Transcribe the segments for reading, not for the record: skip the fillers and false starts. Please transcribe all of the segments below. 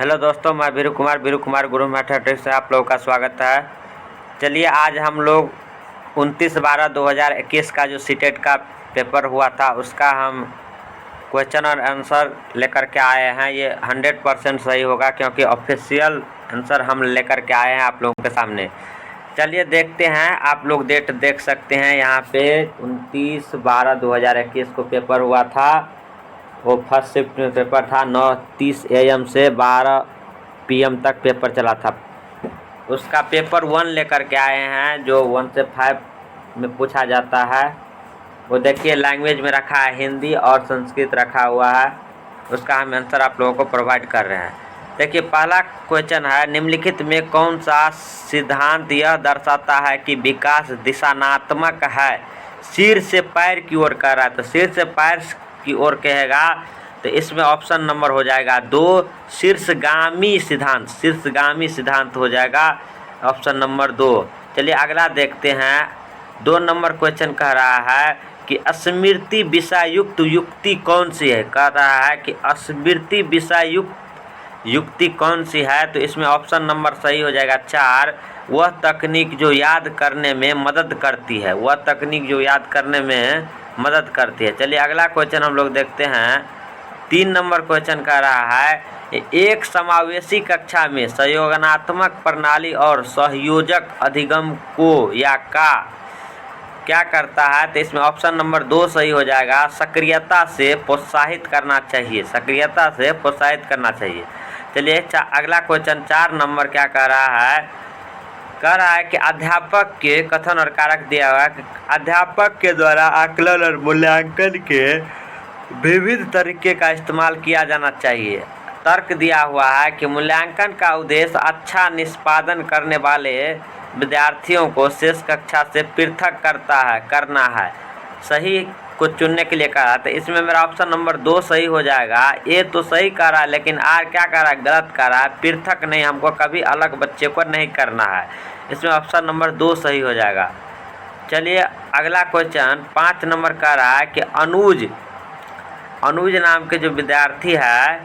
Hello दोस्तों, मैं वीरू कुमार गुरु mathematics से आप लोगों का स्वागत है। चलिए आज हम लोग 29/12/2021 का जो सीटेट का पेपर हुआ था उसका हम क्वेश्चन और आंसर लेकर के आए हैं। ये 100% सही होगा क्योंकि ऑफिशियल आंसर हम लेकर के आए हैं आप लोगों के सामने। चलिए देखते हैं। आप लोग डेट देख सकते हैं यहाँ पे 29/12/2021 को पेपर हुआ था। वो फर्स्ट शिफ्ट में पेपर था। 9:30 AM से 12 PM तक पेपर चला था। उसका पेपर 1 लेकर के आए हैं जो 1 से 5 में पूछा जाता है। वो देखिए लैंग्वेज में रखा है, हिंदी और संस्कृत रखा हुआ है। उसका हम आंसर आप लोगों को प्रोवाइड कर रहे हैं। देखिए पहला क्वेश्चन है, निम्नलिखित में कौन सा सिद्धांत यह दर्शाता है कि विकास दिशानात्मक है? सिर से पैर की ओर कह रहा है तो सिर से पैर की ओर कहेगा तो इसमें ऑप्शन नंबर हो जाएगा 2 शीर्षगामी सिद्धांत हो जाएगा ऑप्शन नंबर 2। चलिए अगला देखते हैं। 2 नंबर क्वेश्चन कह रहा है कि स्मृति विषय युक्त युक्ति कौन सी है? कह रहा है कि स्मृति विषय युक्त युक्ति कौन सी है? तो इसमें ऑप्शन नंबर सही हो जाएगा 4, वह तकनीक जो याद करने में मदद करती है। चलिए अगला क्वेश्चन हम लोग देखते हैं। 3 नंबर क्वेश्चन कह रहा है एक समावेशी कक्षा में सहयोगात्मक प्रणाली और सहयोजक अधिगम को या का क्या करता है? तो इसमें ऑप्शन नंबर 2 सही हो जाएगा, सक्रियता से प्रोत्साहित करना चाहिए। चलिए अगला क्वेश्चन 4 नंबर क्या कह रहा है? कह रहा है कि अध्यापक के कथन और कारक दिया हुआ है कि अध्यापक के द्वारा आकलन और मूल्यांकन के विविध तरीके का इस्तेमाल किया जाना चाहिए। तर्क दिया हुआ है कि मूल्यांकन का उद्देश्य अच्छा निष्पादन करने वाले विद्यार्थियों को शेष कक्षा से पृथक करना है। सही को चुनने के लिए कह रहा है तो इसमें मेरा ऑप्शन नंबर 2 सही हो जाएगा। ए तो सही कह रहा है लेकिन आर क्या कह रहा है? गलत कह रहा है। पृथक नहीं, हमको कभी अलग बच्चे को नहीं करना है। इसमें ऑप्शन नंबर 2 सही हो जाएगा। चलिए अगला क्वेश्चन 5 नंबर कह रहा है कि अनुज नाम के जो विद्यार्थी है,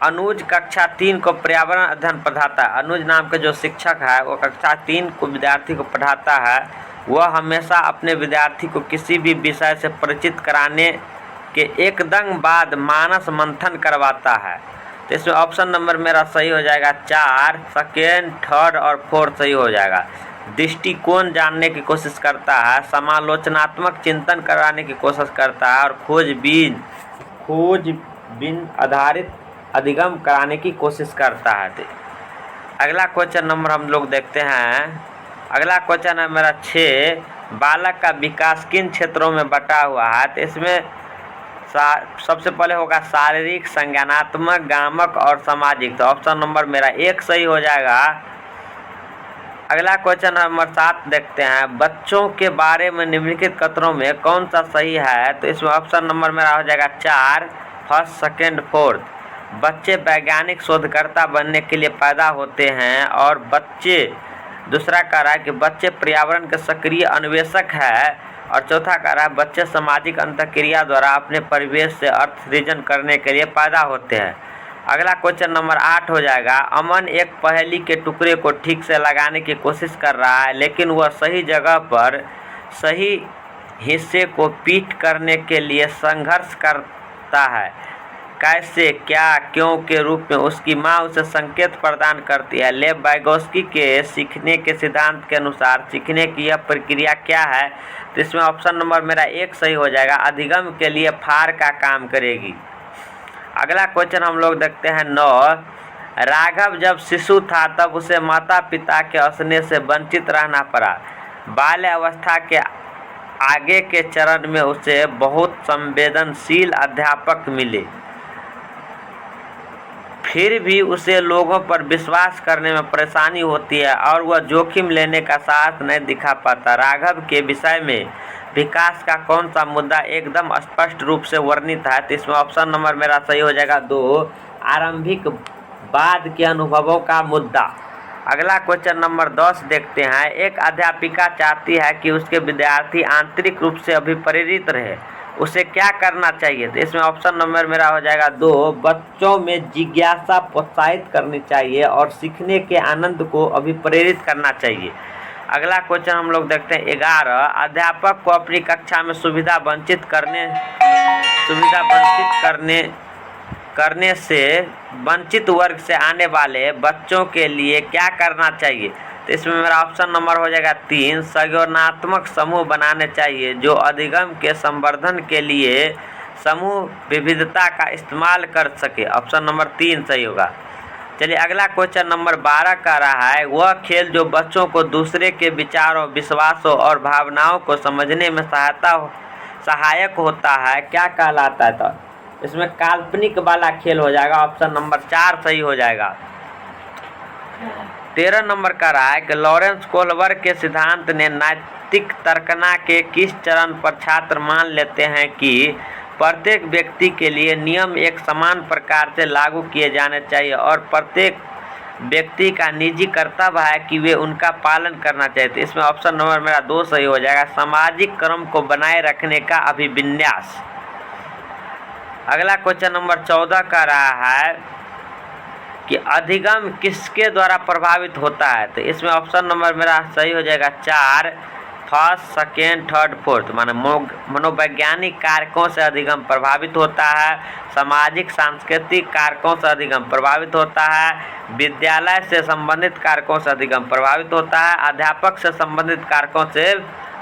अनुज कक्षा 3 को पर्यावरण अध्ययन पढ़ाता है। अनुज नाम के जो शिक्षक है वो कक्षा 3 को विद्यार्थी को पढ़ाता है। वह हमेशा अपने विद्यार्थी को किसी भी विषय से परिचित कराने के एकदम बाद मानस मंथन करवाता है। तो इसमें ऑप्शन नंबर मेरा सही हो जाएगा 4, सेकेंड, थर्ड और फोर्थ सही हो जाएगा। दृष्टिकोण जानने की कोशिश करता है, समालोचनात्मक चिंतन कराने की कोशिश करता है और खोजबीन आधारित अधिगम कराने की कोशिश करता है। अगला क्वेश्चन नंबर हम लोग देखते हैं। अगला क्वेश्चन है मेरा 6, बालक का विकास किन क्षेत्रों में बटा हुआ है? तो इसमें सबसे पहले होगा शारीरिक, संज्ञानात्मक, गामक और सामाजिक। तो ऑप्शन नंबर मेरा 1 सही हो जाएगा। अगला क्वेश्चन नंबर 7 देखते हैं। बच्चों के बारे में निम्नलिखित कथनों में कौन सा सही है? तो इसमें ऑप्शन नंबर मेरा हो जाएगा 4, फर्स्ट, सेकेंड, फोर्थ। बच्चे वैज्ञानिक शोधकर्ता बनने के लिए पैदा होते हैं और दूसरा कह रहा है कि बच्चे पर्यावरण के सक्रिय अन्वेषक है और चौथा कह रहा है बच्चे सामाजिक अंतःक्रिया द्वारा अपने परिवेश से अर्थ सृजन करने के लिए पैदा होते हैं। अगला क्वेश्चन नंबर 8 हो जाएगा। अमन एक पहेली के टुकड़े को ठीक से लगाने की कोशिश कर रहा है लेकिन वह सही जगह पर सही हिस्से को पीट करने के लिए संघर्ष करता है। कैसे, क्या, क्यों के रूप में उसकी माँ उसे संकेत प्रदान करती है। लेव वाइगोस्की के सीखने के सिद्धांत के अनुसार सीखने की यह प्रक्रिया क्या है? तो इसमें ऑप्शन नंबर मेरा 1 सही हो जाएगा, अधिगम के लिए फार का काम करेगी। अगला क्वेश्चन हम लोग देखते हैं 9, राघव जब शिशु था तब उसे माता पिता के स्नेह से वंचित रहना पड़ा। बाल्य अवस्था के आगे के चरण में उसे बहुत संवेदनशील अध्यापक मिले, फिर भी उसे लोगों पर विश्वास करने में परेशानी होती है और वह जोखिम लेने का साहस नहीं दिखा पाता। राघव के विषय में विकास का कौन सा मुद्दा एकदम स्पष्ट रूप से वर्णित है? तो इसमें ऑप्शन नंबर मेरा सही हो जाएगा 2, आरंभिक बाद के अनुभवों का मुद्दा। अगला क्वेश्चन नंबर 10 देखते हैं। एक अध्यापिका चाहती है कि उसके विद्यार्थी आंतरिक रूप से अभिप्रेरित रहे उसे क्या करना चाहिए? तो इसमें ऑप्शन नंबर मेरा हो जाएगा 2, बच्चों में जिज्ञासा प्रोत्साहित करनी चाहिए और सीखने के आनंद को अभिप्रेरित करना चाहिए। अगला क्वेश्चन हम लोग देखते हैं 11, अध्यापक को अपनी कक्षा में सुविधा वंचित करने से वंचित वर्ग से आने वाले बच्चों के लिए क्या करना चाहिए? तो इसमें मेरा ऑप्शन नंबर हो जाएगा 3, सहयोगात्मक समूह बनाने चाहिए जो अधिगम के संवर्धन के लिए समूह विविधता का इस्तेमाल कर सके। ऑप्शन नंबर 3 सही होगा। चलिए अगला क्वेश्चन नंबर 12 का रहा है, वह खेल जो बच्चों को दूसरे के विचारों, विश्वासों और भावनाओं को समझने में सहायक होता है क्या कहलाता है? तो इसमें काल्पनिक वाला खेल हो जाएगा। ऑप्शन नंबर 4 सही हो जाएगा। 13 नंबर का रहा है कि लॉरेंस कोहलर के सिद्धांत ने नैतिक तर्कना के किस चरण पर छात्र मान लेते हैं कि प्रत्येक व्यक्ति के लिए नियम एक समान प्रकार से लागू किए जाने चाहिए और प्रत्येक व्यक्ति का निजी कर्तव्य है कि वे उनका पालन करना चाहिए। तो इसमें ऑप्शन नंबर मेरा 2 सही हो जाएगा, सामाजिक क्रम को बनाए रखने का अभिविन्यास। अगला क्वेश्चन नंबर 14 का रहा है कि अधिगम किसके द्वारा प्रभावित होता है? तो इसमें ऑप्शन नंबर मेरा सही हो जाएगा 4, फर्स्ट, सेकेंड, थर्ड, फोर्थ, माने मनोवैज्ञानिक कारकों से अधिगम प्रभावित होता है, सामाजिक सांस्कृतिक कारकों से अधिगम प्रभावित होता है, विद्यालय से संबंधित कारकों से अधिगम प्रभावित होता है, अध्यापक से संबंधित कारकों से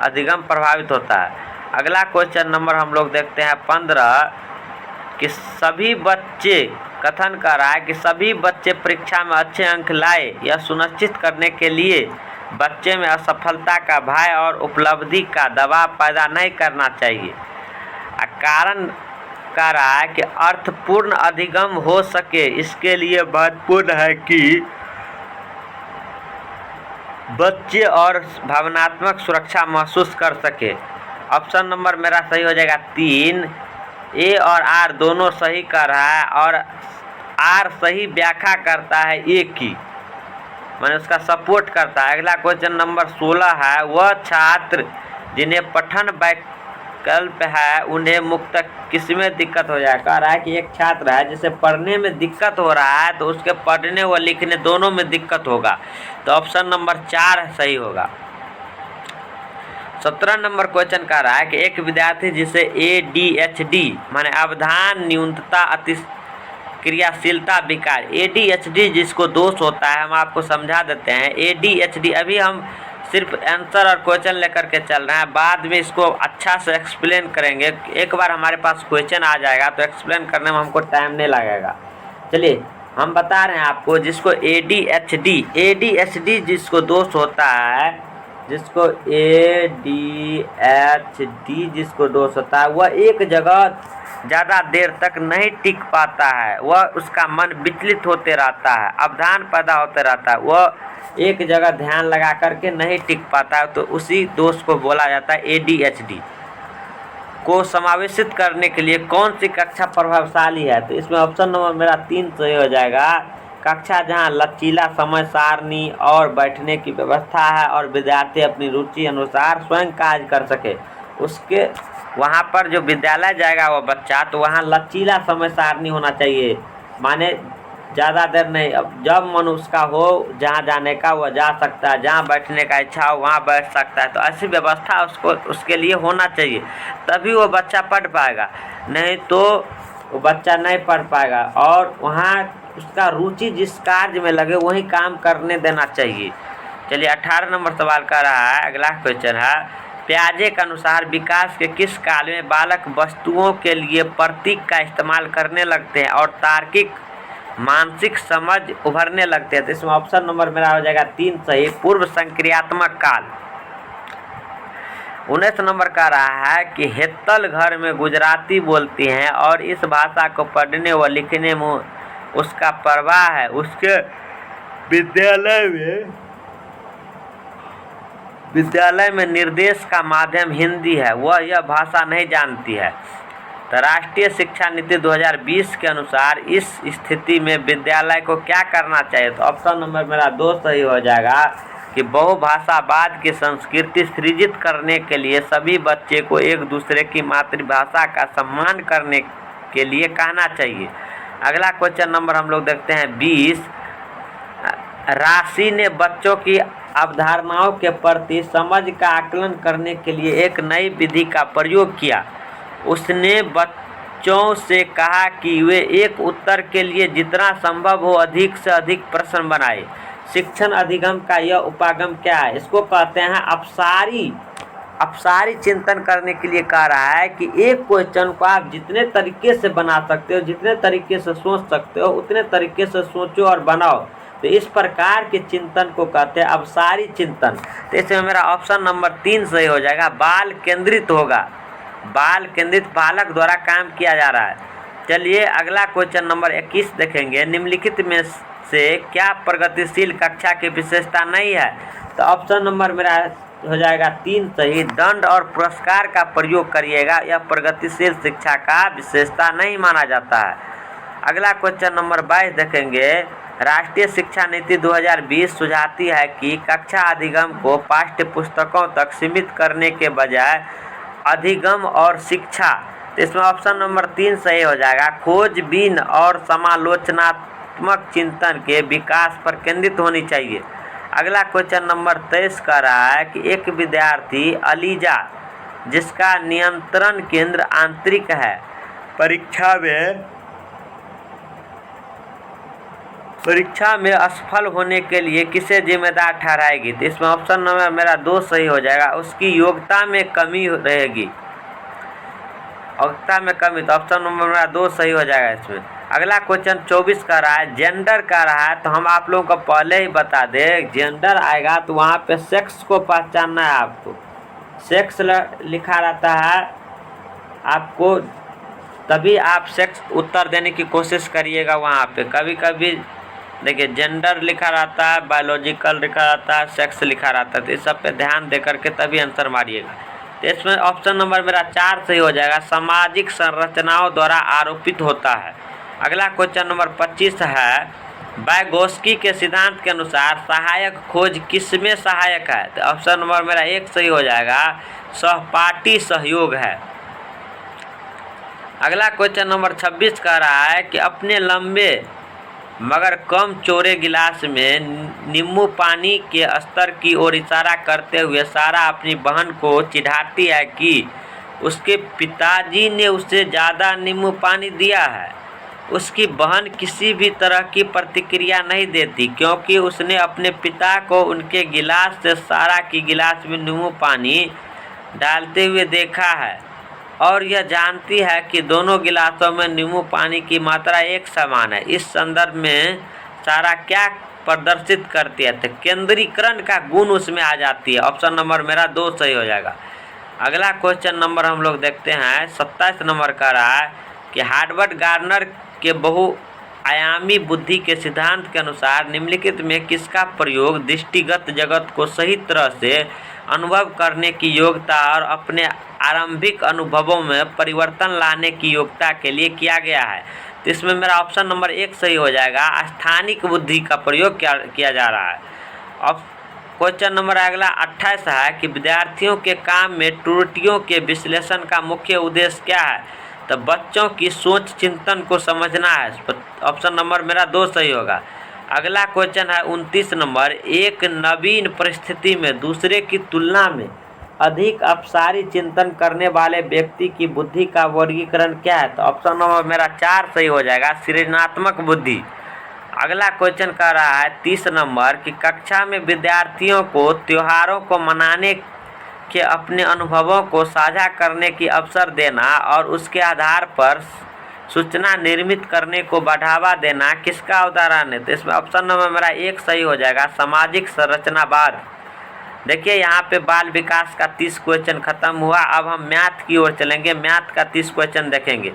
अधिगम प्रभावित होता है। अगला क्वेश्चन नंबर हम लोग देखते हैं 15 कि सभी बच्चे कथन कर रहा है कि सभी बच्चे परीक्षा में अच्छे अंक लाए, यह सुनिश्चित करने के लिए बच्चे में असफलता का भय और उपलब्धि का दबाव पैदा नहीं करना चाहिए। कारण कह रहा है कि अर्थपूर्ण अधिगम हो सके इसके लिए महत्वपूर्ण है कि बच्चे और भावनात्मक सुरक्षा महसूस कर सके। ऑप्शन नंबर मेरा सही हो जाएगा 3, ए और आर दोनों सही कर रहा है और आर सही व्याख्या करता है ए की, मैंने उसका सपोर्ट करता है। अगला क्वेश्चन नंबर 16 है, वह छात्र जिन्हें पठन वैकल्प है उन्हें मुक्त किसमें दिक्कत हो जाए? कह रहा है कि एक छात्र है जिसे पढ़ने में दिक्कत हो रहा है तो उसके पढ़ने व लिखने दोनों में दिक्कत होगा, तो ऑप्शन नंबर 4 सही होगा। 17 नंबर क्वेश्चन कह रहा है कि एक विद्यार्थी जिसे ADHD माने अवधान न्यूनता अति क्रियाशीलता विकार, ADHD जिसको दोष होता है, हम आपको समझा देते हैं। ADHD अभी हम सिर्फ आंसर और क्वेश्चन लेकर के चल रहे हैं, बाद में इसको अच्छा से एक्सप्लेन करेंगे। एक बार हमारे पास क्वेश्चन आ जाएगा तो एक्सप्लेन करने में हमको टाइम नहीं लगेगा। चलिए हम बता रहे हैं आपको, जिसको ADHD जिसको दोष होता है, जिसको ADHD जिसको दोष होता है, वह एक जगह ज़्यादा देर तक नहीं टिक पाता है, वह उसका मन विचलित होते रहता है, अवधान पैदा होते रहता है, वह एक जगह ध्यान लगा करके नहीं टिक पाता है, तो उसी दोष को बोला जाता है ADHD। को समावेशित करने के लिए कौन सी कक्षा प्रभावशाली है? तो इसमें ऑप्शन नंबर मेरा 3 सही हो जाएगा। कक्षा जहां लचीला समय सारणी और बैठने की व्यवस्था है और विद्यार्थी अपनी रुचि अनुसार स्वयं कार्य कर सके, उसके वहां पर जो विद्यालय जाएगा वो बच्चा, तो वहां लचीला समय सारणी होना चाहिए, माने ज़्यादा देर नहीं, अब जब मन उसका हो जहाँ जाने का वह जा सकता है, जहाँ बैठने का इच्छा हो वहाँ बैठ सकता है, तो ऐसी व्यवस्था उसके लिए होना चाहिए, तभी वो बच्चा पढ़ पाएगा, नहीं तो वो बच्चा नहीं पढ़ पाएगा। और वहाँ उसका रुचि जिस कार्य में लगे वही काम करने देना चाहिए। चलिए 18 नंबर सवाल का रहा है, अगला क्वेश्चन है, पियाजे के अनुसार विकास के किस काल में बालक वस्तुओं के लिए प्रतीक का इस्तेमाल करने लगते हैं और तार्किक मानसिक समझ उभरने लगते हैं? तो इसमें ऑप्शन नंबर मेरा हो जाएगा 3 सही, पूर्व संक्रियात्मक काल। 19 नंबर का रहा है कि हेत्तल घर में गुजराती बोलती हैं और इस भाषा को पढ़ने व लिखने में उसका प्रवाह है, उसके विद्यालय में निर्देश का माध्यम हिंदी है, वह यह भाषा नहीं जानती है। तो राष्ट्रीय शिक्षा नीति 2020 के अनुसार इस स्थिति में विद्यालय को क्या करना चाहिए? तो ऑप्शन नंबर मेरा 2 सही हो जाएगा, कि बहुभाषावाद की संस्कृति सृजित करने के लिए सभी बच्चे को एक दूसरे की मातृभाषा का सम्मान करने के लिए कहना चाहिए। अगला क्वेश्चन नंबर हम लोग देखते हैं 20। राशि ने बच्चों की अवधारणाओं के प्रति समझ का आकलन करने के लिए एक नई विधि का प्रयोग किया। उसने बच्चों से कहा कि वे एक उत्तर के लिए जितना संभव हो अधिक से अधिक प्रश्न बनाए। शिक्षण अधिगम का यह उपागम क्या है? इसको कहते हैं अपसारी चिंतन करने के लिए कह रहा है कि एक क्वेश्चन को आप जितने तरीके से बना सकते हो, जितने तरीके से सोच सकते हो, उतने तरीके से सोचो और बनाओ। तो इस प्रकार के चिंतन को कहते हैं अपसारी चिंतन। तो इसमें मेरा ऑप्शन नंबर 3 सही हो जाएगा, बाल केंद्रित होगा। बाल केंद्रित, बालक द्वारा काम किया जा रहा है। चलिए अगला क्वेश्चन नंबर 21 देखेंगे। निम्नलिखित में से क्या प्रगतिशील कक्षा की विशेषता नहीं है? तो ऑप्शन नंबर मेरा हो जाएगा 3 सही, दंड और पुरस्कार का प्रयोग करिएगा। यह प्रगतिशील शिक्षा का विशेषता नहीं माना जाता है। अगला क्वेश्चन नंबर 22 देखेंगे। राष्ट्रीय शिक्षा नीति 2020 सुझाती है कि कक्षा अधिगम को पाठ्य पुस्तकों तक सीमित करने के बजाय अधिगम और शिक्षा, तो इसमें ऑप्शन नंबर 3 सही हो जाएगा, खोजबीन और समालोचनात्मक चिंतन के विकास पर केंद्रित होनी चाहिए। अगला क्वेश्चन नंबर 23 कह रहा है कि एक विद्यार्थी अलीजा जिसका नियंत्रण केंद्र आंतरिक है परीक्षा में असफल होने के लिए किसे जिम्मेदार ठहराएगी? तो इसमें ऑप्शन नंबर मेरा 2 सही हो जाएगा, उसकी योग्यता में कमी रहेगी। योग्यता में कमी, तो ऑप्शन नंबर मेरा 2 सही हो जाएगा इसमें। अगला क्वेश्चन 24 का रहा है, जेंडर का रहा है। तो हम आप लोगों को पहले ही बता दें, जेंडर आएगा तो वहाँ पे सेक्स को पहचानना है आपको। सेक्स लिखा रहता है आपको, तभी आप सेक्स उत्तर देने की कोशिश करिएगा। वहाँ पे कभी कभी देखिए जेंडर लिखा रहता है, बायोलॉजिकल लिखा रहता है, सेक्स लिखा रहता है, तो इस सब पे ध्यान दे करके तभी आंसर मारिएगा। तो इसमें ऑप्शन नंबर मेरा 4 सही हो जाएगा, सामाजिक संरचनाओं द्वारा आरोपित होता है। अगला क्वेश्चन नंबर 25 है, वाइगोत्स्की के सिद्धांत के अनुसार सहायक खोज किसमें सहायक है? तो ऑप्शन नंबर मेरा 1 सही हो जाएगा, सहपाठी सहयोग है। अगला क्वेश्चन नंबर 26 कह रहा है कि अपने लंबे मगर कम चौड़े गिलास में नींबू पानी के स्तर की ओर इशारा करते हुए सारा अपनी बहन को चिढ़ाती है कि उसके पिताजी ने उसे ज़्यादा नींबू पानी दिया है। उसकी बहन किसी भी तरह की प्रतिक्रिया नहीं देती क्योंकि उसने अपने पिता को उनके गिलास से सारा की गिलास में नींबू पानी डालते हुए देखा है और यह जानती है कि दोनों गिलासों में नींबू पानी की मात्रा एक समान है। इस संदर्भ में सारा क्या प्रदर्शित करती है? तो केंद्रीकरण का गुण उसमें आ जाती है। ऑप्शन नंबर मेरा 2 सही हो जाएगा। अगला क्वेश्चन नंबर हम लोग देखते हैं 27 नंबर का रहा है कि हार्वर्ड गार्डनर के बहुआयामी बुद्धि के सिद्धांत के अनुसार निम्नलिखित में किसका प्रयोग दृष्टिगत जगत को सही तरह से अनुभव करने की योग्यता और अपने आरंभिक अनुभवों में परिवर्तन लाने की योग्यता के लिए किया गया है? तो इसमें मेरा ऑप्शन नंबर 1 सही हो जाएगा, स्थानिक बुद्धि का प्रयोग किया जा रहा है। अब क्वेश्चन नंबर अगला 28 है कि विद्यार्थियों के काम में त्रुटियों के विश्लेषण का मुख्य उद्देश्य क्या है? तो बच्चों की सोच चिंतन को समझना है। ऑप्शन नंबर मेरा 2 सही होगा। अगला क्वेश्चन है 29 नंबर, एक नवीन परिस्थिति में दूसरे की तुलना में अधिक अपसारी चिंतन करने वाले व्यक्ति की बुद्धि का वर्गीकरण क्या है? तो ऑप्शन नंबर मेरा 4 सही हो जाएगा, सृजनात्मक बुद्धि। अगला क्वेश्चन कह रहा है 30 नंबर कि कक्षा में विद्यार्थियों को त्योहारों को मनाने के अपने अनुभवों को साझा करने की अवसर देना और उसके आधार पर सूचना निर्मित करने को बढ़ावा देना किसका उदाहरण है? तो इसमें ऑप्शन नंबर मेरा 1 सही हो जाएगा, सामाजिक संरचनावाद। देखिए यहाँ पे बाल विकास का 30 क्वेश्चन खत्म हुआ। अब हम मैथ की ओर चलेंगे, मैथ का 30 क्वेश्चन देखेंगे।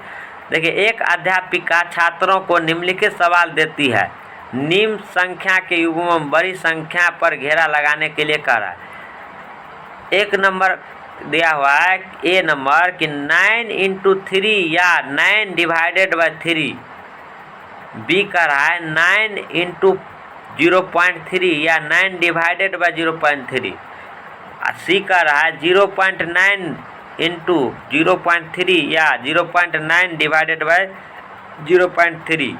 देखिए एक अध्यापिका छात्रों को निम्नलिखित सवाल देती है, निम्न संख्या के युग्मों में बड़ी संख्या पर घेरा लगाने के लिए कह रहा है। एक नंबर दिया हुआ है ए नंबर कि 9 × 3 या 9 ÷ 3। बी कर रहा है 9 × 0.3 या 9 डिवाइडेड बाय 0.3। सी कह रहा है 0.9 इंटू 0.3 या 0.9 डिवाइडेड बाय 0.3।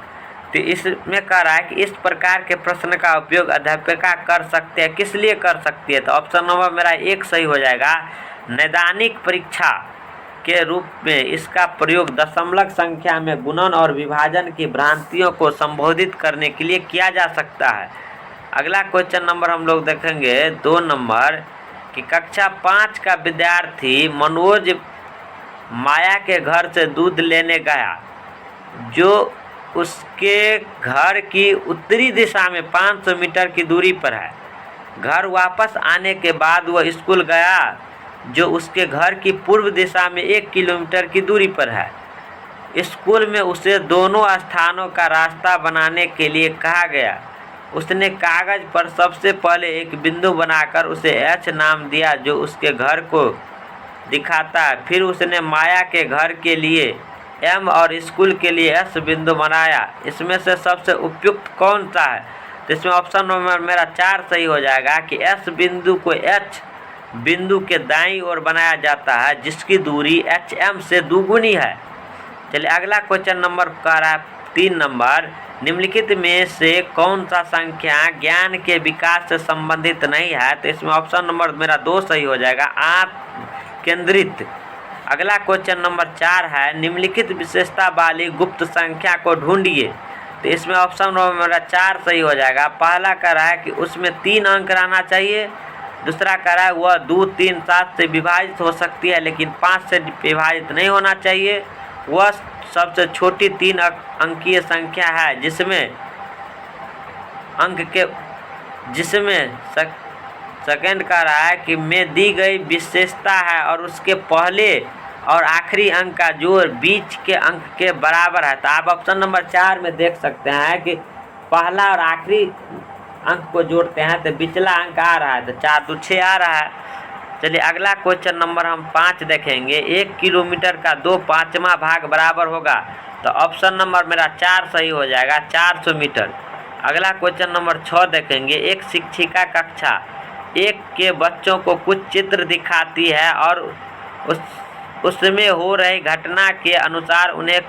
तो इसमें कह रहा है कि इस प्रकार के प्रश्न का उपयोग अध्यापिका कर सकते हैं, किस लिए कर सकती है? तो ऑप्शन नंबर मेरा 1 सही हो जाएगा। नैदानिक परीक्षा के रूप में इसका प्रयोग दशमलव संख्या में गुणन और विभाजन की भ्रांतियों को संबोधित करने के लिए किया जा सकता है। अगला क्वेश्चन नंबर हम लोग देखेंगे 2 नंबर कि कक्षा 5 का विद्यार्थी मनोज माया के घर से दूध लेने गया, जो उसके घर की उत्तरी दिशा में 500 मीटर की दूरी पर है। घर वापस आने के बाद वह स्कूल गया, जो उसके घर की पूर्व दिशा में 1 किलोमीटर की दूरी पर है। स्कूल में उसे दोनों स्थानों का रास्ता बनाने के लिए कहा गया। उसने कागज पर सबसे पहले एक बिंदु बनाकर उसे एच नाम दिया, जो उसके घर को दिखाता है। फिर उसने माया के घर के लिए एम और स्कूल के लिए एस बिंदु बनाया। इसमें से सबसे उपयुक्त कौन सा है? तो इसमें ऑप्शन नंबर मेरा 4 सही हो जाएगा कि एस बिंदु को एच बिंदु के दाईं ओर बनाया जाता है, जिसकी दूरी एच एम से दुगुनी है। चलिए अगला क्वेश्चन नंबर कह रहा है 3 नंबर, निम्नलिखित में से कौन सा संख्या ज्ञान के विकास से संबंधित नहीं है? तो इसमें ऑप्शन नंबर मेरा 2 सही हो जाएगा, आत्म केंद्रित। अगला क्वेश्चन नंबर 4 है, निम्नलिखित विशेषता वाली गुप्त संख्या को ढूंढिए। तो इसमें ऑप्शन नंबर मेरा 4 सही हो जाएगा। पहला कह रहा है कि उसमें 3 अंक रहना चाहिए। दूसरा कह रहा है वह 2, 3, 7 से विभाजित हो सकती है, लेकिन 5 से विभाजित नहीं होना चाहिए। वह सबसे छोटी 3 अंकीय संख्या है जिसमें सेकंड कह रहा है कि में दी गई विशेषता है और उसके पहले और आखिरी अंक का जोड़ बीच के अंक के बराबर है। तो आप ऑप्शन नंबर 4 में देख सकते हैं कि पहला और आखिरी अंक को जोड़ते हैं तो पिछला अंक आ रहा है, तो 4 तो 6 आ रहा है। चलिए अगला क्वेश्चन नंबर हम 5 देखेंगे। 1 किलोमीटर का 2/5वां भाग बराबर होगा। तो ऑप्शन नंबर मेरा 4 सही हो जाएगा, 400 मीटर। अगला क्वेश्चन नंबर 6 देखेंगे। एक शिक्षिका कक्षा 1 के बच्चों को कुछ चित्र दिखाती है और उसमें हो रही घटना के अनुसार उन्हें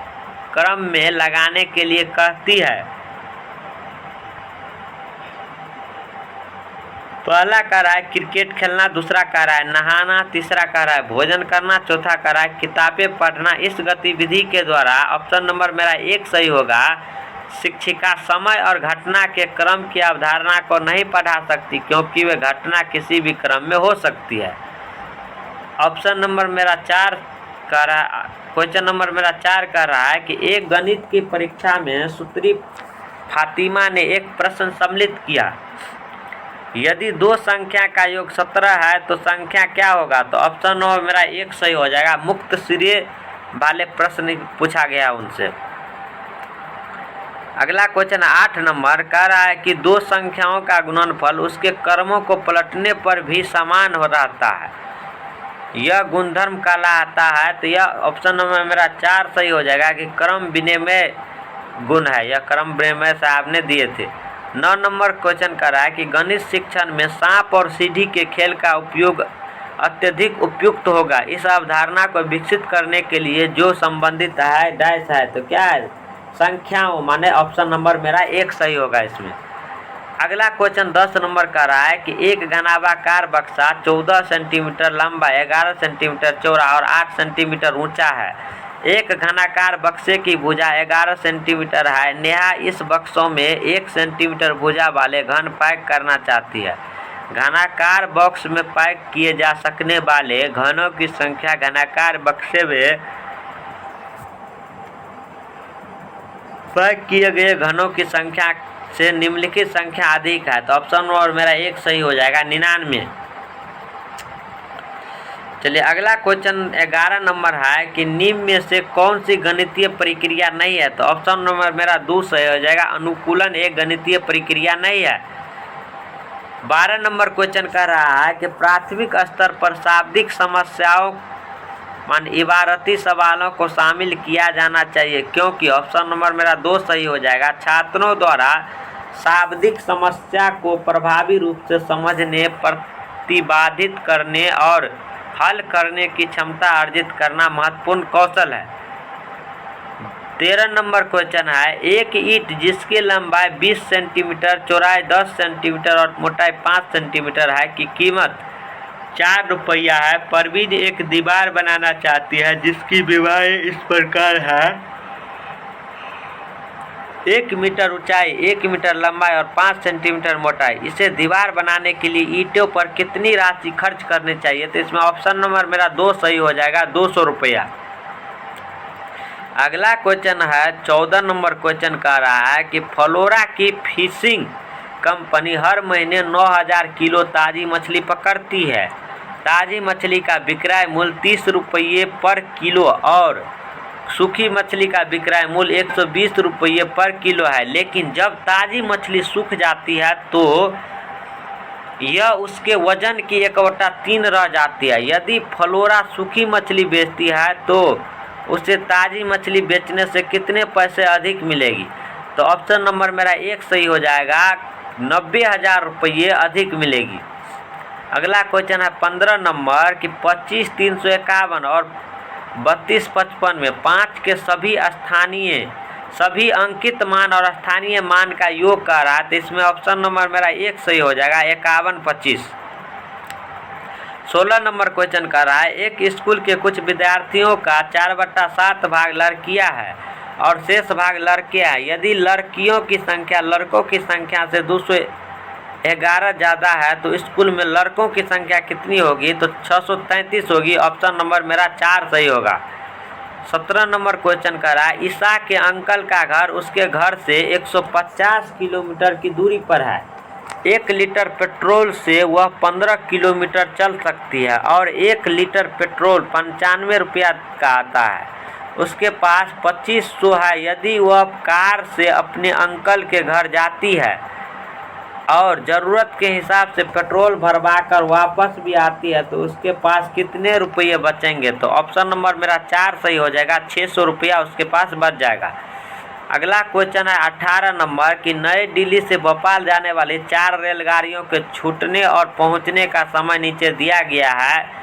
क्रम में लगाने के लिए कहती है। पहला कह रहा है क्रिकेट खेलना, दूसरा कह रहा है नहाना, तीसरा कह रहा है भोजन करना, चौथा कह रहा है किताबें पढ़ना। इस गतिविधि के द्वारा ऑप्शन नंबर मेरा 1 सही होगा। शिक्षिका समय और घटना के क्रम की अवधारणा को नहीं पढ़ा सकती, क्योंकि वे घटना किसी भी क्रम में हो सकती है। ऑप्शन नंबर मेरा 4 कह रहा क्वेश्चन नंबर मेरा 4 कह रहा है कि एक गणित की परीक्षा में सूत्री फातिमा ने एक प्रश्न सम्मिलित किया। यदि 2 संख्या का योग 17 है तो संख्या क्या होगा? तो ऑप्शन नंबर मेरा 1 सही हो जाएगा। मुक्त सिरे वाले प्रश्न पूछा गया उनसे। अगला क्वेश्चन 8 नंबर कह रहा है कि 2 संख्याओं का गुणनफल उसके क्रमों को पलटने पर भी समान हो रहता है, यह गुणधर्म कहलाता है। तो यह ऑप्शन नंबर मेरा 4 सही हो जाएगा कि क्रम विनिमय गुण है। यह क्रम विनिमय साहब ने दिए थे। 9 नंबर क्वेश्चन कर रहा है कि गणित शिक्षण में सांप और सीढ़ी के खेल का उपयोग अत्यधिक उपयुक्त होगा। इस अवधारणा को विकसित करने के लिए जो संबंधित है डैश है, तो क्या है? संख्याओं, माने ऑप्शन नंबर मेरा 1 सही होगा इसमें। अगला क्वेश्चन 10 नंबर का रहा है कि एक घनाभाकार बक्सा 14 सेंटीमीटर लंबा, 11 सेंटीमीटर चौड़ा और 8 सेंटीमीटर ऊंचा है। एक घनाकार बक्से की भुजा 11 सेंटीमीटर है। नेहा इस बक्सों में 1 सेंटीमीटर भुजा वाले घन पैक करना चाहती है। घनाकार बॉक्स में पैक किए जा सकने वाले घनों की संख्या घनाकार बक्से में पैक किए गए घनों की संख्या से निम्नलिखित संख्या अधिक है। तो ऑप्शन नंबर मेरा 1 सही हो जाएगा, 99। चलिए अगला क्वेश्चन 11 नंबर है कि निम्न में से कौन सी गणितीय प्रक्रिया नहीं है? तो ऑप्शन नंबर मेरा 2 सही हो जाएगा, अनुकूलन एक गणितीय प्रक्रिया नहीं है। 12 नंबर क्वेश्चन कह रहा है कि प्राथमिक स्तर पर शाब्दिक समस्याओं मान इबारती सवालों को शामिल किया जाना चाहिए, क्योंकि ऑप्शन नंबर मेरा 2 सही हो जाएगा। छात्रों द्वारा शाब्दिक समस्या को प्रभावी रूप से समझने, प्रतिपादित करने और हल करने की क्षमता अर्जित करना महत्वपूर्ण कौशल है। 13 नंबर क्वेश्चन है, एक ईंट जिसकी लंबाई 20 सेंटीमीटर, चौड़ाई 10 सेंटीमीटर और मोटाई 5 सेंटीमीटर है की कीमत 4 रुपया है। परवीन एक दीवार बनाना चाहती है जिसकी दीवारें इस प्रकार है: 1 मीटर ऊंचाई, 1 मीटर लंबाई और 5 सेंटीमीटर मोटाई। इसे दीवार बनाने के लिए ईंटों पर कितनी राशि खर्च करनी चाहिए? तो इसमें ऑप्शन नंबर मेरा 2 सही हो जाएगा, 200 रुपया। अगला क्वेश्चन है 14 नंबर क्वेश्चन कह रहा है कि फ्लोरा की फिशिंग कंपनी हर महीने 9000 किलो ताज़ी मछली पकड़ती है। ताज़ी मछली का विक्रय मूल्य 30 रुपये पर किलो और सूखी मछली का विक्रय मूल्य 120 रुपये पर किलो है। लेकिन जब ताज़ी मछली सूख जाती है तो यह उसके वजन की 1/3 रह जाती है। यदि फ्लोरा सूखी मछली बेचती है तो उसे ताज़ी मछली बेचने से कितने पैसे अधिक मिलेगी? तो ऑप्शन नंबर मेरा 1 सही हो जाएगा, 90,000 रुपये अधिक मिलेगी। अगला क्वेश्चन है 15 नंबर कि 25, 351 और 3255 में 5 के सभी अंकित मान और स्थानीय मान का योग कर रहा है। तो इसमें ऑप्शन नंबर मेरा 1 सही हो जाएगा, 51, 25। 16 नंबर क्वेश्चन कर रहा है, एक स्कूल के कुछ विद्यार्थियों का 4/7 भाग लड़कियां है और शेष भाग लड़के हैं। यदि लड़कियों की संख्या लड़कों की संख्या से 211 ज़्यादा है तो स्कूल में लड़कों की संख्या कितनी होगी? तो 633 होगी। ऑप्शन नंबर मेरा 4 सही होगा। 17 नंबर क्वेश्चन कर रहा है, ईसा के अंकल का घर उसके घर से 150 किलोमीटर की दूरी पर है। 1 लीटर पेट्रोल से वह 15 किलोमीटर चल सकती है और 1 लीटर पेट्रोल 95 रुपया का आता है। उसके पास 2500 है। यदि वह कार से अपने अंकल के घर जाती है और ज़रूरत के हिसाब से पेट्रोल भरवा कर वापस भी आती है तो उसके पास कितने रुपये बचेंगे? तो ऑप्शन नंबर मेरा 4 सही हो जाएगा, 600 रुपया उसके पास बच जाएगा। अगला क्वेश्चन है 18 नंबर कि नई दिल्ली से भोपाल जाने वाली 4 रेलगाड़ियों के छूटने और पहुंचने का समय नीचे दिया गया है।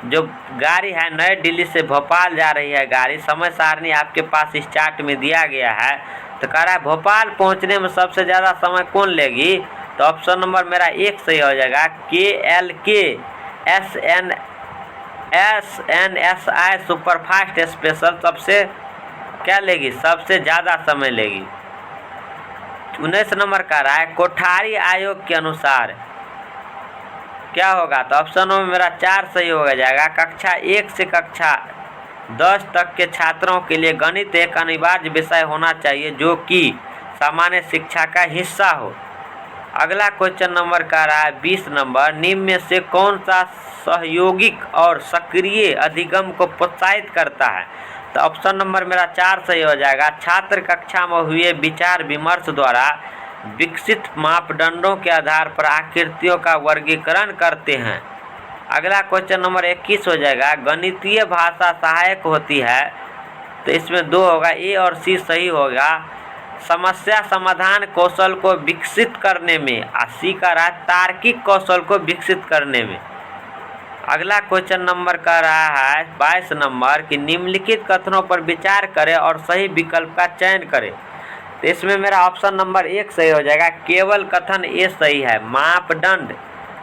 जो गाड़ी है नई दिल्ली से भोपाल जा रही है गाड़ी, समय सारणी आपके पास इस चार्ट में दिया गया है। तो कह रहा है भोपाल पहुंचने में सबसे ज़्यादा समय कौन लेगी? तो ऑप्शन नंबर मेरा 1 सही हो जाएगा, KLK SNSI सुपरफास्ट स्पेशल सबसे क्या लेगी? सबसे ज़्यादा समय लेगी। 19 नंबर का रहा है, कोठारी आयोग के अनुसार क्या होगा? तो ऑप्शन में मेरा 4 सही हो जाएगा। कक्षा 1 से कक्षा 10 तक के छात्रों के लिए गणित एक अनिवार्य विषय होना चाहिए जो कि सामान्य शिक्षा का हिस्सा हो। अगला क्वेश्चन नंबर का रहा है 20 नंबर, निम्न में से कौन सा सहयोगिक और सक्रिय अधिगम को प्रोत्साहित करता है? तो ऑप्शन नंबर मेरा 4 सही हो जाएगा। छात्र कक्षा में हुए विचार विमर्श द्वारा विकसित मापदंडों के आधार पर आकृतियों का वर्गीकरण करते हैं। अगला क्वेश्चन नंबर 21 हो जाएगा, गणितीय भाषा सहायक होती है। तो इसमें 2 होगा, ए और सी सही होगा। समस्या समाधान कौशल को विकसित करने में, सी का रहा तार्किक कौशल को विकसित करने में। अगला क्वेश्चन नंबर का रहा है 22 नंबर कि निम्नलिखित कथनों पर विचार करें और सही विकल्प का चयन करें। तो इसमें मेरा ऑप्शन नंबर 1 सही हो जाएगा, केवल कथन ए सही है। मापदंड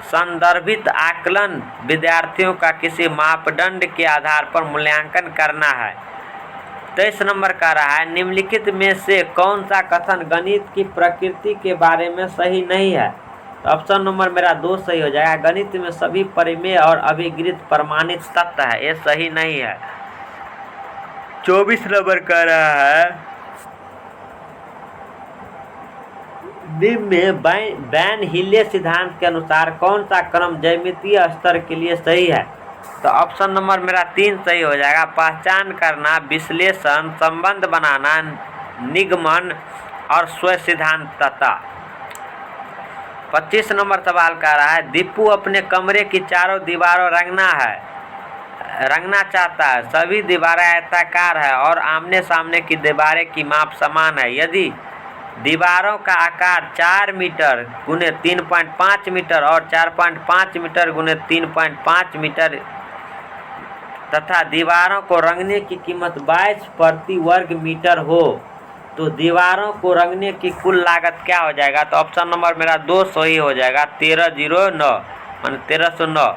संदर्भित आकलन विद्यार्थियों का किसी मापदंड के आधार पर मूल्यांकन करना है। 23 नंबर का रहा है, निम्नलिखित में से कौन सा कथन गणित की प्रकृति के बारे में सही नहीं है? तो ऑप्शन नंबर मेरा 2 सही हो जाएगा। गणित में सभी परिमेय और अभिगृहित प्रमाणित तत्व है, ये सही नहीं है। 24 नंबर का रहा है, निम्न में वैन हिले सिद्धांत के अनुसार कौन सा क्रम ज्यामितीय स्तर के लिए सही है? तो ऑप्शन नंबर मेरा 3 सही हो जाएगा। पहचान करना, विश्लेषण, संबंध बनाना, निगमन और स्वयं सिद्धांतता। 25 नंबर सवाल का रहा है, दीपू अपने कमरे की चारों दीवारों रंगना चाहता है। सभी दीवारें आयताकार है और आमने सामने की दीवारें की माप समान है। यदि दीवारों का आकार 4 मीटर गुने 3.5 मीटर और 4.5 मीटर गुने 3.5 मीटर तथा दीवारों को रंगने की कीमत 22 प्रति वर्ग मीटर हो तो दीवारों को रंगने की कुल लागत क्या हो जाएगा? तो ऑप्शन नंबर मेरा 2 सही हो जाएगा, 1309 मान 1309।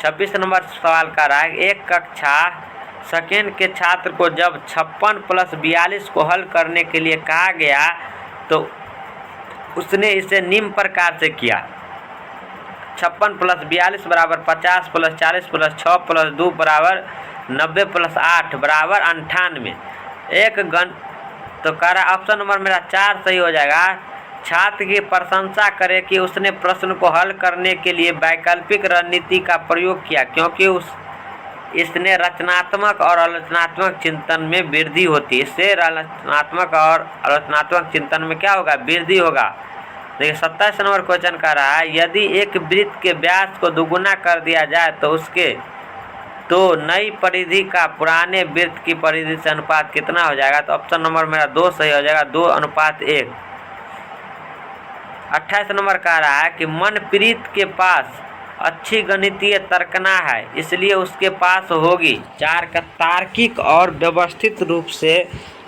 26 नंबर सवाल का रहा है, एक कक्षा सेकेंड के छात्र को जब 56 + 42 को हल करने के लिए कहा गया तो उसने इसे निम्न प्रकार से किया। 56 + 42 = 50 + 40 + 6 + 2 = 90 + 8 = 98। एक गण तो कह रहा ऑप्शन नंबर मेरा 4 सही हो जाएगा। छात्र की प्रशंसा करे कि उसने प्रश्न को हल करने के लिए वैकल्पिक रणनीति का प्रयोग किया क्योंकि इसने रचनात्मक और आलोचनात्मक चिंतन में वृद्धि होती है। इससे रचनात्मक और आलोचनात्मक चिंतन में क्या होगा? वृद्धि होगा। देखिए 27 नंबर क्वेश्चन का रहा है, यदि एक वृत्त के व्यास को दुगुना कर दिया जाए तो नई परिधि का पुराने वृत्त की परिधि से अनुपात कितना हो जाएगा? तो ऑप्शन नंबर मेरा 2 सही हो जाएगा, 2:1। 28 नंबर का रहा है कि मनप्रीत के पास अच्छी गणितीय तर्कना है इसलिए उसके पास होगी 4 का तार्किक और व्यवस्थित रूप से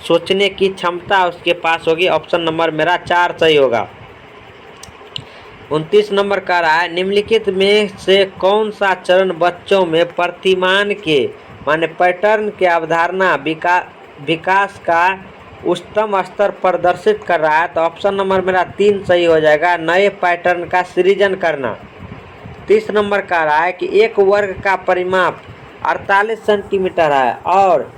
सोचने की क्षमता उसके पास होगी। ऑप्शन नंबर मेरा 4 सही होगा। 29 नंबर का रहा है, निम्नलिखित में से कौन सा चरण बच्चों में प्रतिमान के माने पैटर्न के अवधारणा विकास का उच्चतम स्तर प्रदर्शित कर रहा है? तो ऑप्शन नंबर मेरा 3 सही हो जाएगा, नए पैटर्न का सृजन करना। 30 नंबर का रहा है कि एक वर्ग का परिमाप 48 सेंटीमीटर है और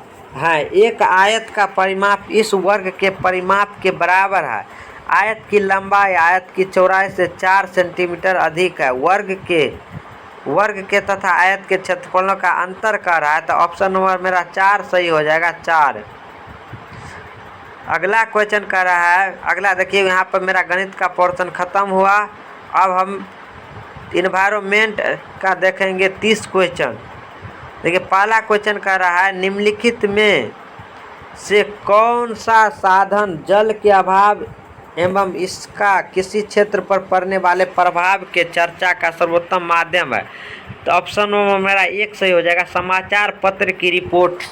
एक आयत का परिमाप इस वर्ग के परिमाप के बराबर है। आयत की लंबाई आयत की चौड़ाई से 4 सेंटीमीटर अधिक है। वर्ग के तथा आयत के क्षेत्रफलों का अंतर कर रहा है तो ऑप्शन नंबर मेरा 4 सही हो जाएगा, 4। अगला क्वेश्चन कर रहा है, अगला देखिए यहाँ पर मेरा गणित का पोर्शन खत्म हुआ। अब हम इन्वायरमेंट का देखेंगे 30 क्वेश्चन। देखिए पहला क्वेश्चन कर रहा है, निम्नलिखित में से कौन सा साधन जल के अभाव एवं इसका किसी क्षेत्र पर पड़ने वाले प्रभाव के चर्चा का सर्वोत्तम माध्यम है? तो ऑप्शन नंबर मेरा 1 सही हो जाएगा, समाचार पत्र की रिपोर्ट,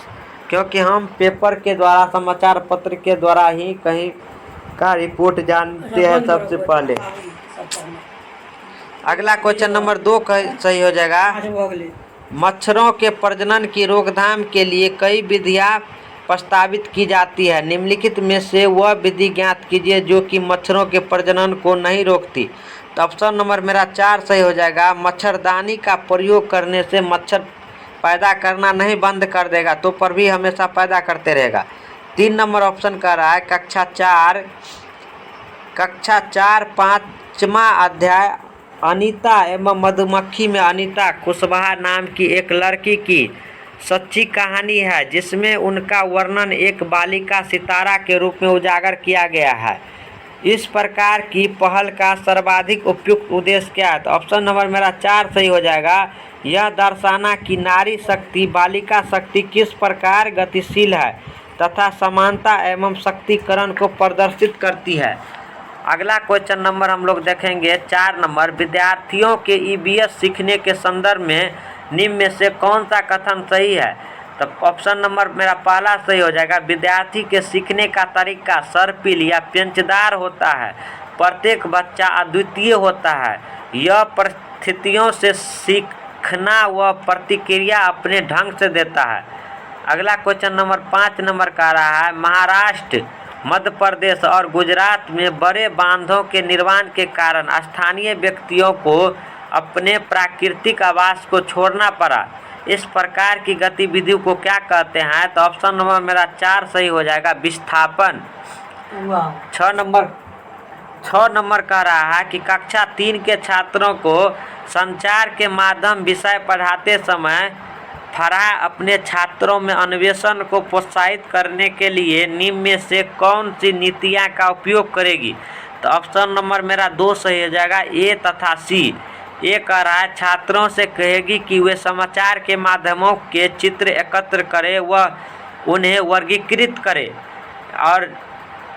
क्योंकि हम पेपर के द्वारा समाचार पत्र के द्वारा ही कहीं का रिपोर्ट जानते हैं सबसे पहले। अगला क्वेश्चन नंबर 2 सही हो जाएगा, मच्छरों के प्रजनन की रोकथाम के लिए कई विधियां प्रस्तावित की जाती है, निम्नलिखित में से वह विधि ज्ञात कीजिए जो कि मच्छरों के प्रजनन को नहीं रोकती। तो ऑप्शन नंबर मेरा 4 सही हो जाएगा, मच्छरदानी का प्रयोग करने से मच्छर पैदा करना नहीं बंद कर देगा तो पर भी हमेशा पैदा करते रहेगा। 3 नंबर ऑप्शन का रहा है, कक्षा 4 5वां अध्याय अनीता एवं मधुमक्खी में अनीता कुशवाहा नाम की एक लड़की की सच्ची कहानी है जिसमें उनका वर्णन एक बालिका सितारा के रूप में उजागर किया गया है। इस प्रकार की पहल का सर्वाधिक उपयुक्त उद्देश्य क्या है? तो ऑप्शन नंबर मेरा 4 सही हो जाएगा, यह दर्शाना कि नारी शक्ति बालिका शक्ति किस प्रकार गतिशील है तथा समानता एवं शक्तिकरण को प्रदर्शित करती है। अगला क्वेश्चन नंबर हम लोग देखेंगे 4 नंबर, विद्यार्थियों के ईवीएस सीखने के संदर्भ में निम्न में से कौन सा कथन सही है? तो ऑप्शन नंबर मेरा पहला सही हो जाएगा, विद्यार्थी के सीखने का तरीका सर्पिल या पेंचदार होता है। प्रत्येक बच्चा अद्वितीय होता है। यह परिस्थितियों से सीखना व प्रतिक्रिया अपने ढंग से देता है। अगला क्वेश्चन नंबर 5 नंबर का रहा है, महाराष्ट्र, मध्य प्रदेश और गुजरात में बड़े बांधों के निर्माण के कारण स्थानीय व्यक्तियों को अपने प्राकृतिक आवास को छोड़ना पड़ा। इस प्रकार की गतिविधियों को क्या कहते हैं? तो ऑप्शन नंबर मेरा 4 सही हो जाएगा, विस्थापन। 6 नंबर कह रहा है कि कक्षा 3 के छात्रों को संचार के माध्यम विषय पढ़ाते समय फराह अपने छात्रों में अन्वेषण को प्रोत्साहित करने के लिए निम्न में से कौन सी नीतियां का उपयोग करेगी? तो ऑप्शन नंबर मेरा 2 सही हो जाएगा, ए तथा सी। ये कह रहा है, छात्रों से कहेगी कि वे समाचार के माध्यमों के चित्र एकत्र करें व उन्हें वर्गीकृत करें और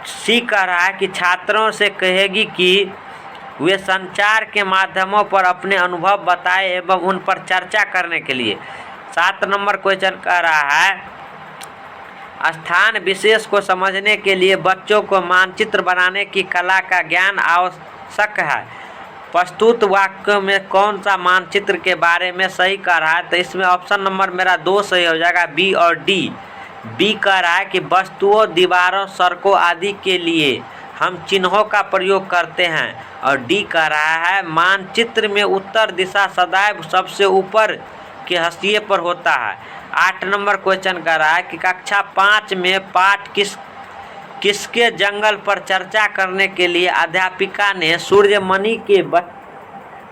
सी कह रहा है कि छात्रों से कहेगी कि वे संचार के माध्यमों पर अपने अनुभव बताएं एवं उन पर चर्चा करने के लिए। 7 नंबर क्वेश्चन कह रहा है स्थान विशेष को समझने के लिए बच्चों को मानचित्र बनाने की कला का ज्ञान आवश्यक है। प्रस्तुत वाक्य में कौन सा मानचित्र के बारे में सही कह रहा है? तो इसमें ऑप्शन नंबर मेरा 2 सही हो जाएगा, बी और डी। बी कह रहा है कि वस्तुओं, दीवारों, सड़कों आदि के लिए हम चिन्हों का प्रयोग करते हैं। और डी कह रहा है मानचित्र में उत्तर दिशा सदैव सबसे ऊपर के हाशिए पर होता है। 8 नंबर क्वेश्चन कर रहा है कि कक्षा 5 में पाठ किसके जंगल पर चर्चा करने के लिए अध्यापिका ने सूर्यमणि के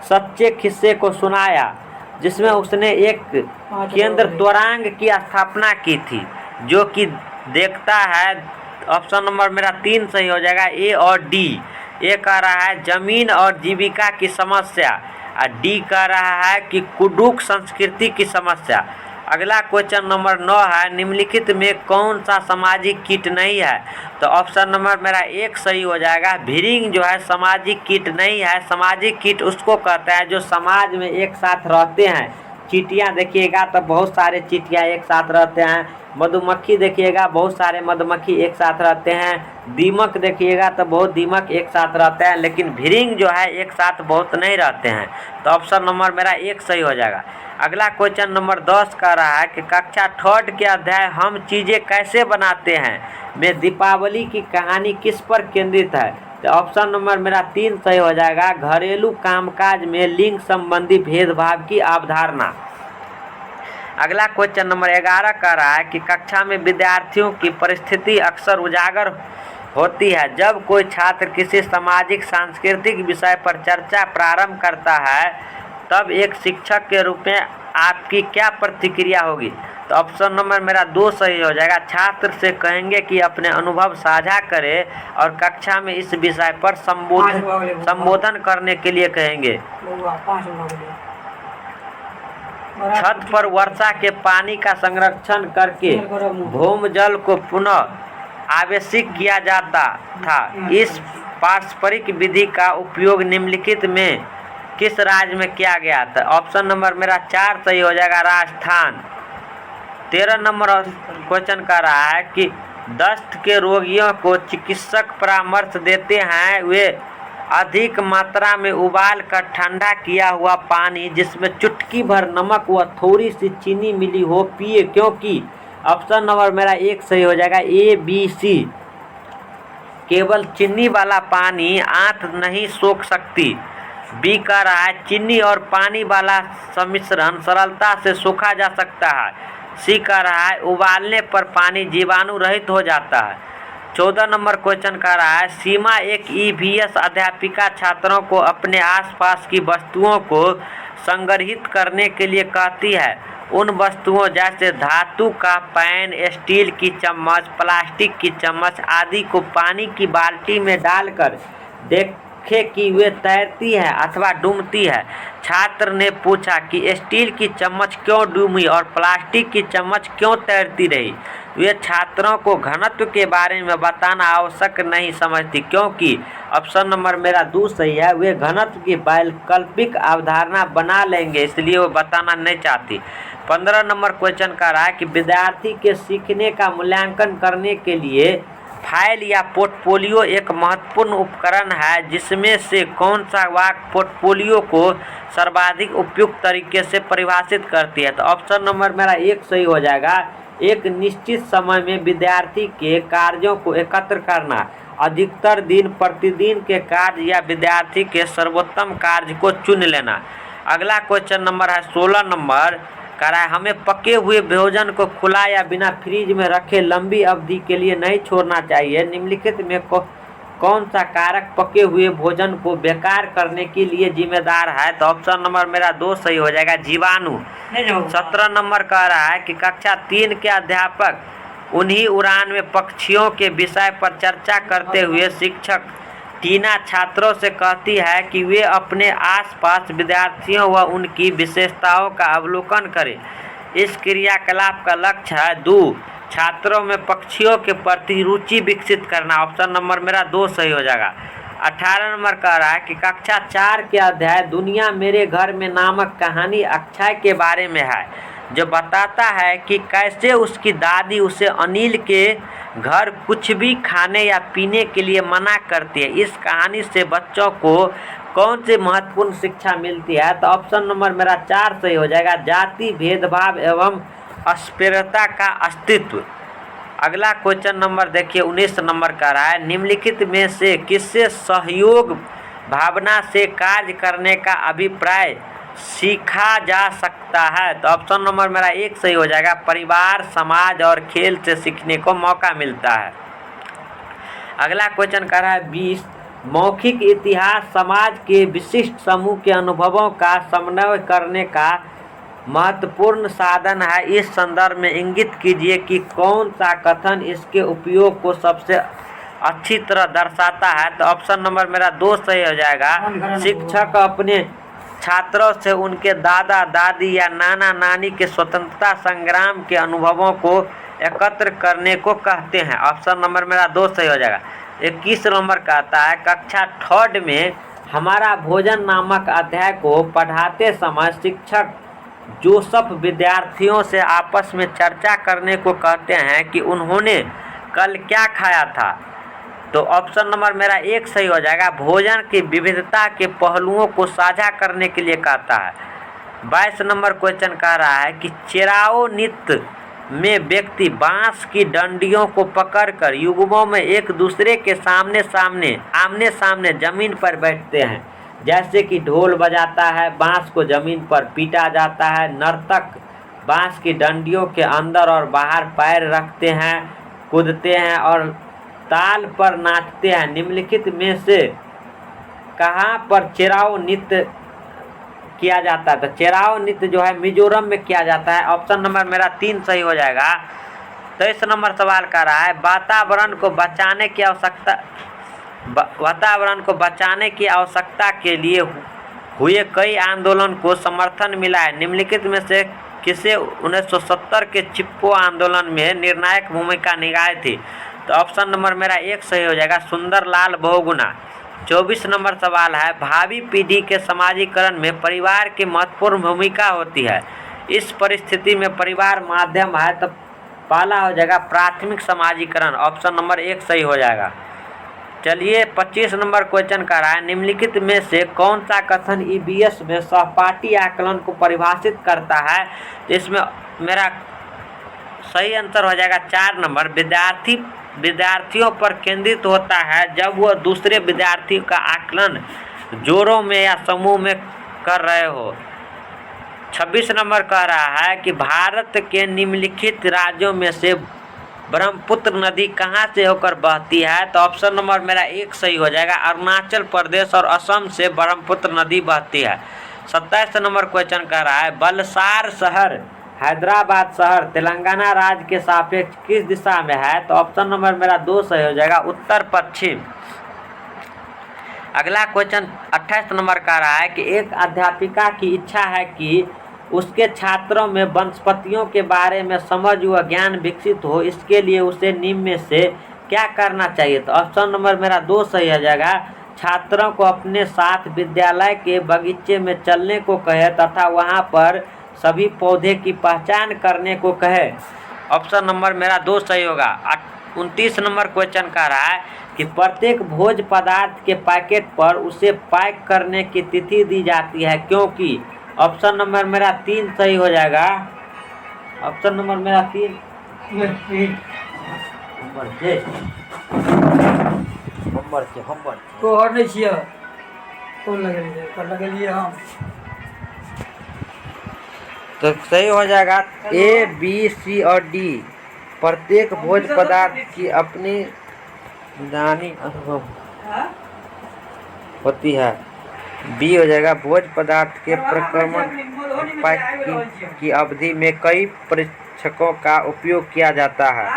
सच्चे किस्से को सुनाया, जिसमें उसने एक केंद्र त्वरांग की स्थापना की थी, जो कि देखता है। ऑप्शन नंबर मेरा 3 सही हो जाएगा, ए और डी। ए कह रहा है जमीन और जीविका की समस्या, और डी कह रहा है कि कुडुक संस्कृति की समस्या। अगला क्वेश्चन नंबर 9 है निम्नलिखित में कौन सा सामाजिक कीट नहीं है? तो ऑप्शन नंबर मेरा 1 सही हो जाएगा, भिरिंग जो है सामाजिक कीट नहीं है। सामाजिक कीट उसको कहते हैं जो समाज में एक साथ रहते हैं। चींटियाँ देखिएगा तो बहुत सारे चींटियाँ एक साथ रहते हैं। मधुमक्खी देखिएगा बहुत सारे मधुमक्खी एक साथ रहते हैं। दीमक देखिएगा तो बहुत दीमक एक साथ रहते हैं, लेकिन भिरिंग जो है एक साथ बहुत नहीं रहते हैं। तो ऑप्शन नंबर मेरा 1 सही हो जाएगा। अगला क्वेश्चन नंबर 10 कह रहा है कि कक्षा 3 के अध्याय हम चीज़ें कैसे बनाते हैं में दीपावली की कहानी किस पर केंद्रित है? तो ऑप्शन नंबर मेरा 3 सही हो जाएगा, घरेलू कामकाज में लिंग संबंधी भेदभाव की अवधारणा। अगला क्वेश्चन नंबर 11 कह रहा है कि कक्षा में विद्यार्थियों की परिस्थिति अक्सर उजागर होती है जब कोई छात्र किसी सामाजिक सांस्कृतिक विषय पर चर्चा प्रारंभ करता है, तब एक शिक्षक के रूप में आपकी क्या प्रतिक्रिया होगी? तो ऑप्शन नंबर मेरा 2 सही हो जाएगा, छात्र से कहेंगे कि अपने अनुभव साझा करे और कक्षा में इस विषय पर संबोधन करने के लिए कहेंगे। छत पर वर्षा के पानी का संरक्षण करके भूमजल को पुनः आवेशित किया जाता था। इस पारस्परिक विधि का उपयोग निम्नलिखित में किस राज्य में किया गया था? ऑप्शन नंबर मेरा 4 सही हो जाएगा, राजस्थान। 13 नंबर क्वेश्चन कर रहा है कि दस्त के रोगियों को चिकित्सक परामर्श देते हैं वे अधिक मात्रा में उबाल कर ठंडा किया हुआ पानी जिसमें चुटकी भर नमक व थोड़ी सी चीनी मिली हो पिए, क्योंकि ऑप्शन नंबर मेरा 1 सही हो जाएगा, ए बी सी। केवल चीनी वाला पानी आंत नहीं सोख सकती। बी कह रहा है चीनी और पानी वाला सम्मिश्रण सरलता से सोखा जा सकता है। सी कह रहा है उबालने पर पानी जीवाणु रहित हो जाता है। 14 नंबर क्वेश्चन कह रहा है सीमा एक ईवीएस अध्यापिका छात्रों को अपने आसपास की वस्तुओं को संग्रहित करने के लिए कहती है। उन वस्तुओं जैसे धातु का पैन, स्टील की चम्मच, प्लास्टिक की चम्मच आदि को पानी की बाल्टी में डालकर देखे कि वे तैरती है अथवा डूबती है। छात्र ने पूछा कि स्टील की चम्मच क्यों डूबी और प्लास्टिक की चम्मच क्यों तैरती रही। वे छात्रों को घनत्व के बारे में बताना आवश्यक नहीं समझती, क्योंकि ऑप्शन नंबर मेरा 2 सही है, वे घनत्व की वैकल्पिक अवधारणा बना लेंगे, इसलिए वो बताना नहीं चाहती। 15 नंबर क्वेश्चन कर रहा है कि विद्यार्थी के सीखने का मूल्यांकन करने के लिए फाइल या पोर्टफोलियो एक महत्वपूर्ण उपकरण है, जिसमें से कौन सा वाक्य पोर्टफोलियो को सर्वाधिक उपयुक्त तरीके से परिभाषित करती है? तो ऑप्शन नंबर मेरा 1 सही हो जाएगा, एक निश्चित समय में विद्यार्थी के कार्यों को एकत्र करना, अधिकतर दिन प्रतिदिन के कार्य या विद्यार्थी के सर्वोत्तम कार्य को चुन लेना। अगला क्वेश्चन नंबर है 16 नंबर कह रहा है हमें पके हुए भोजन को खुला या बिना फ्रीज में रखे लंबी अवधि के लिए नहीं छोड़ना चाहिए। निम्नलिखित में कौन सा कारक पके हुए भोजन को बेकार करने के लिए जिम्मेदार है? तो ऑप्शन नंबर मेरा 2 सही हो जाएगा, जीवाणु। 17 नंबर कह रहा है कि कक्षा 3 के अध्यापक उन्हीं उड़ान में पक्षियों के विषय पर चर्चा करते हुए शिक्षक टीना छात्रों से कहती है कि वे अपने आसपास विद्यार्थियों व उनकी विशेषताओं का अवलोकन करें। इस क्रियाकलाप का लक्ष्य है 2 छात्रों में पक्षियों के प्रति रुचि विकसित करना, ऑप्शन नंबर मेरा 2 सही हो जाएगा। 18 नंबर कह रहा है कि कक्षा 4 के अध्याय दुनिया मेरे घर में नामक कहानी अक्षय के बारे में है, जो बताता है कि कैसे उसकी दादी उसे अनिल के घर कुछ भी खाने या पीने के लिए मना करती है। इस कहानी से बच्चों को कौन सी महत्वपूर्ण शिक्षा मिलती है? तो ऑप्शन नंबर मेरा 4 सही हो जाएगा, जाति भेदभाव एवं अस्पृश्यता का अस्तित्व। अगला क्वेश्चन नंबर देखिए 19 नंबर का रहा है, निम्नलिखित में से किससे सहयोग भावना से कार्य करने का अभिप्राय सीखा जा सकता है? तो ऑप्शन नंबर मेरा 1 सही हो जाएगा, परिवार समाज और खेल से सीखने को मौका मिलता है। अगला क्वेश्चन कर रहा है 20, मौखिक इतिहास समाज के विशिष्ट समूह के अनुभवों का समन्वय करने का महत्वपूर्ण साधन है। इस संदर्भ में इंगित कीजिए कि कौन सा कथन इसके उपयोग को सबसे अच्छी तरह दर्शाता है? तो ऑप्शन नंबर मेरा 2 सही हो जाएगा, शिक्षक अपने छात्रों से उनके दादा दादी या नाना नानी के स्वतंत्रता संग्राम के अनुभवों को एकत्र करने को कहते हैं। ऑप्शन नंबर मेरा 2 सही हो जाएगा। 21 नंबर कहता है, कक्षा 3 में हमारा भोजन नामक अध्याय को पढ़ाते समय शिक्षक जोसेफ विद्यार्थियों से आपस में चर्चा करने को कहते हैं कि उन्होंने कल क्या खाया था। तो ऑप्शन नंबर मेरा 1 सही हो जाएगा, भोजन की विविधता के पहलुओं को साझा करने के लिए कहता है। 22 नंबर क्वेश्चन कह रहा है कि चेराओ नृत्य में व्यक्ति बांस की डंडियों को पकड़कर युग्मों में एक दूसरे के आमने सामने जमीन पर बैठते हैं, जैसे कि ढोल बजाता है, बांस को जमीन पर पीटा जाता है। नर्तक बांस की डंडियों के अंदर और बाहर पैर रखते हैं, कूदते हैं और ताल पर नाचते हैं। निम्नलिखित में से कहाँ पर चेराओ नृत्य किया जाता है? तो चेराओ नृत्य जो है मिजोरम में किया जाता है। ऑप्शन नंबर मेरा 3 सही हो जाएगा। 23 नंबर सवाल कर रहा है, वातावरण को बचाने की आवश्यकता के लिए हुए कई आंदोलन को समर्थन मिला है। निम्नलिखित में से किसे 1970 के चिपको आंदोलन में निर्णायक भूमिका निभाई थी? तो ऑप्शन नंबर मेरा 1 सही हो जाएगा, सुंदरलाल बहुगुणा। 24 नंबर सवाल है, भावी पीढ़ी के समाजीकरण में परिवार की महत्वपूर्ण भूमिका होती है। इस परिस्थिति में परिवार माध्यम है, तो पहला हो जाएगा प्राथमिक समाजीकरण। ऑप्शन नंबर 1 सही हो जाएगा। चलिए 25 नंबर क्वेश्चन का रहा है, निम्नलिखित में से कौन सा कथन ईबीएस में सहपाठी आकलन को परिभाषित करता है? तो इसमें मेरा सही आंसर हो जाएगा 4 नंबर, विद्यार्थियों पर केंद्रित होता है जब वह दूसरे विद्यार्थियों का आकलन जोरों में या समूह में कर रहे हो। 26 नंबर कह रहा है कि भारत के निम्नलिखित राज्यों में से ब्रह्मपुत्र नदी कहाँ से होकर बहती है? तो ऑप्शन नंबर मेरा 1 सही हो जाएगा, अरुणाचल प्रदेश और असम से ब्रह्मपुत्र नदी बहती है। 27 नंबर क्वेश्चन कह रहा है, बलसार शहर हैदराबाद शहर तेलंगाना राज्य के सापेक्ष किस दिशा में है? तो ऑप्शन नंबर मेरा 2 सही हो जाएगा, उत्तर पश्चिम। अगला क्वेश्चन 28 नंबर का रहा है कि एक अध्यापिका की इच्छा है कि उसके छात्रों में वनस्पतियों के बारे में समझ व ज्ञान विकसित हो, इसके लिए उसे निम्न में से क्या करना चाहिए? तो ऑप्शन नंबर मेरा 2 सही हो जाएगा, छात्रों को अपने साथ विद्यालय के बगीचे में चलने को कहे तथा वहां पर सभी पौधे की पहचान करने को कहे। ऑप्शन नंबर मेरा 2 सही होगा। 29 नंबर क्वेश्चन का रहा है कि प्रत्येक भोज्य पदार्थ के पैकेट पर उसे पैक करने की तिथि दी जाती है, क्योंकि ऑप्शन नंबर मेरा 3 सही हो जाएगा। ऑप्शन नंबर मेरा 3 तो सही हो जाएगा A, B, C और D। प्रत्येक भोज्य पदार्थ की अपनी जानी अनुभव होती है। बी हो जाएगा, भोज्य पदार्थ के प्रक्रमण की अवधि में कई परीक्षकों का उपयोग किया जाता है।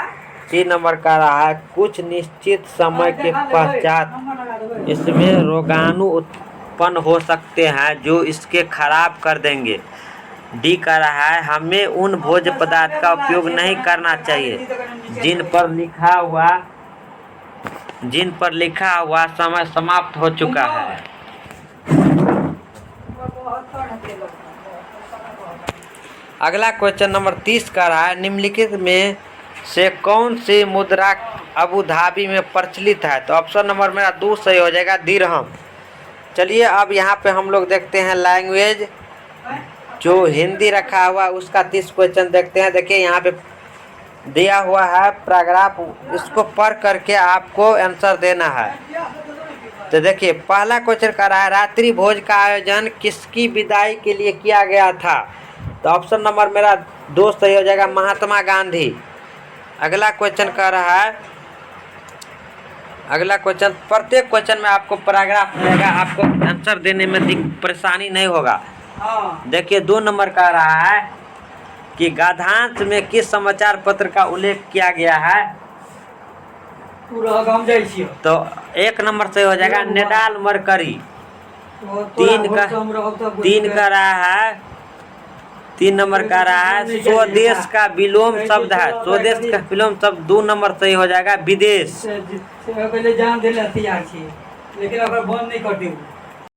3 नंबर का रहा है, कुछ निश्चित समय के पश्चात इसमें रोगाणु उत्पन्न हो सकते हैं जो इसके खराब कर देंगे। डी कह रहा है हमें उन भोज्य पदार्थ का उपयोग नहीं करना चाहिए जिन पर लिखा हुआ समय समाप्त हो चुका है। अगला क्वेश्चन नंबर 30 का रहा है निम्नलिखित में से कौन सी मुद्रा अबू धाबी में प्रचलित है? तो ऑप्शन नंबर मेरा 2 सही हो जाएगा, दिरहम। चलिए अब यहाँ पे हम लोग देखते हैं लैंग्वेज जो हिंदी रखा हुआ उसका 30 क्वेश्चन देखते हैं। देखिए यहाँ पे दिया हुआ है पैराग्राफ, इसको पढ़ करके आपको आंसर देना है। तो देखिए पहला क्वेश्चन कर रहा है रात्रि भोज का आयोजन किसकी विदाई के लिए किया गया था? तो ऑप्शन नंबर मेरा 2 सही हो जाएगा, महात्मा गांधी। अगला क्वेश्चन कर रहा है, अगला क्वेश्चन प्रत्येक क्वेश्चन में आपको पैराग्राफ मिलेगा, आपको आंसर देने में परेशानी नहीं होगा। देखिए 2 नंबर का रहा है कि गाधांश में किस समाचार पत्र का उल्लेख किया गया है? तो 1 नंबर से हो जाएगा नेडाल मरकरी। 3 का रहा है, 3 नंबर का रहा है स्वदेश का विलोम शब्द है, स्वदेश का विलोम शब्द 2 नंबर से हो जाएगा विदेश। पहले जान दे लेकिन अगर बंद नहीं करती